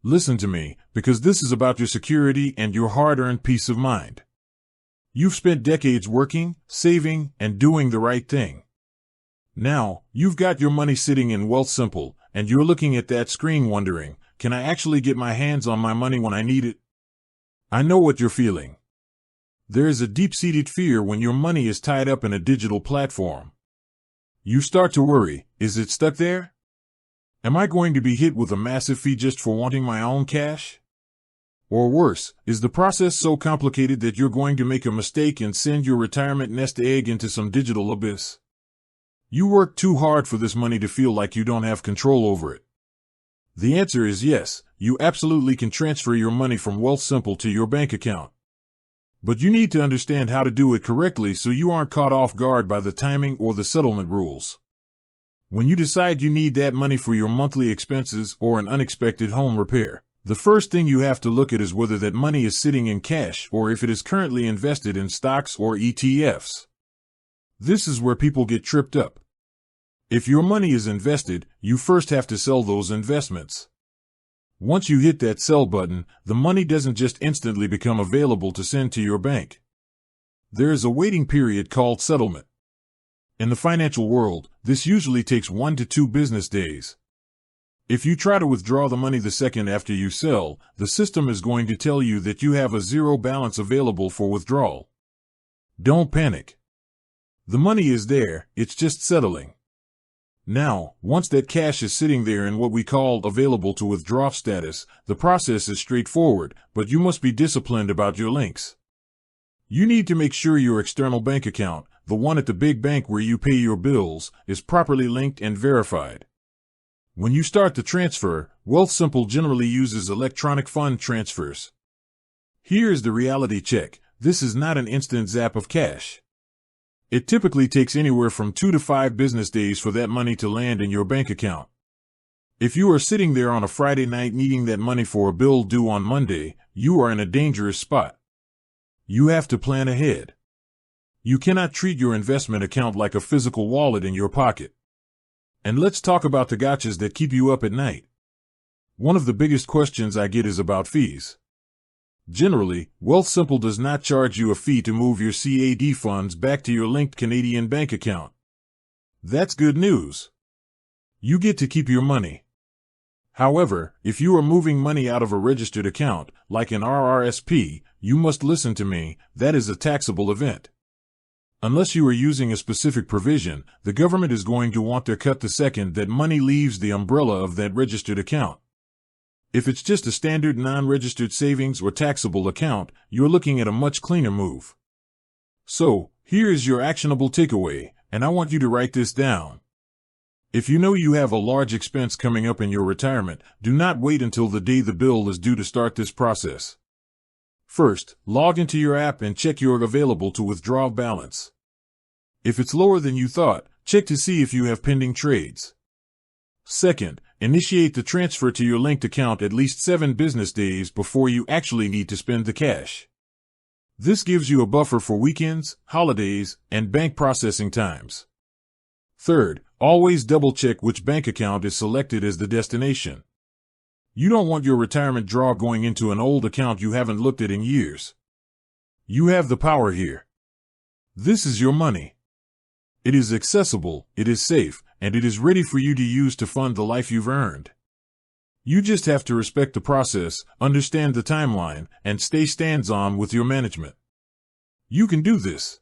Listen to me, because this is about your security and your hard-earned peace of mind. You've spent decades working, saving, and doing the right thing. Now, you've got your money sitting in Wealthsimple, and you're looking at that screen wondering, can I actually get my hands on my money when I need it? I know what you're feeling. There is a deep-seated fear when your money is tied up in a digital platform. You start to worry, is it stuck there? Am I going to be hit with a massive fee just for wanting my own cash? Or worse, is the process so complicated that you're going to make a mistake and send your retirement nest egg into some digital abyss? You work too hard for this money to feel like you don't have control over it. The answer is yes, you absolutely can transfer your money from Wealthsimple to your bank account. But you need to understand how to do it correctly so you aren't caught off guard by the timing or the settlement rules. When you decide you need that money for your monthly expenses or an unexpected home repair, the first thing you have to look at is whether that money is sitting in cash or if it is currently invested in stocks or ETFs. This is where people get tripped up. If your money is invested, you first have to sell those investments. Once you hit that sell button, the money doesn't just instantly become available to send to your bank. There is a waiting period called settlement. In the financial world, this usually takes 1 to 2 business days. If you try to withdraw the money the second after you sell, the system is going to tell you that you have a zero balance available for withdrawal. Don't panic. The money is there, it's just settling. Now, once that cash is sitting there in what we call available to withdraw status, the process is straightforward, but you must be disciplined about your links. You need to make sure your external bank account, the one at the big bank where you pay your bills, is properly linked and verified. When you start the transfer, Wealthsimple generally uses electronic fund transfers. Here is the reality check. This is not an instant zap of cash. It typically takes anywhere from 2 to 5 business days for that money to land in your bank account. If you are sitting there on a Friday night needing that money for a bill due on Monday, you are in a dangerous spot. You have to plan ahead. You cannot treat your investment account like a physical wallet in your pocket. And let's talk about the gotchas that keep you up at night. One of the biggest questions I get is about fees. Generally, Wealthsimple does not charge you a fee to move your CAD funds back to your linked Canadian bank account. That's good news. You get to keep your money. However, if you are moving money out of a registered account, like an RRSP, you must listen to me, that is a taxable event. Unless you are using a specific provision, the government is going to want their cut the second that money leaves the umbrella of that registered account. If it's just a standard non-registered savings or taxable account, you're looking at a much cleaner move. So, here is your actionable takeaway, and I want you to write this down. If you know you have a large expense coming up in your retirement, do not wait until the day the bill is due to start this process. First, log into your app and check your available to withdraw balance. If it's lower than you thought, check to see if you have pending trades. Second, initiate the transfer to your linked account at least 7 business days before you actually need to spend the cash. This gives you a buffer for weekends, holidays, and bank processing times. Third, always double-check which bank account is selected as the destination. You don't want your retirement draw going into an old account you haven't looked at in years. You have the power here. This is your money. It is accessible, it is safe, and it is ready for you to use to fund the life you've earned. You just have to respect the process, understand the timeline, and stay hands-on with your management. You can do this.